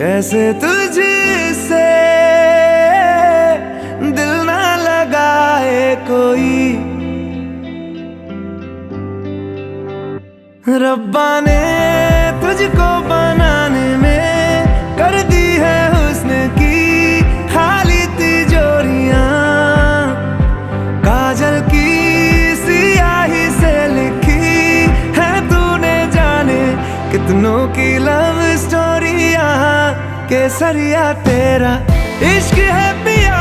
कैसे तुझसे दिल ना लगाए कोई। रब्बा ने तुझको बनाने में कर दी है हुस्न की खाली तिजोरियां। काजल की सियाही से लिखी है तूने जाने कितनों की लव स्टोरियां। केसरिया तेरा इश्क है पिया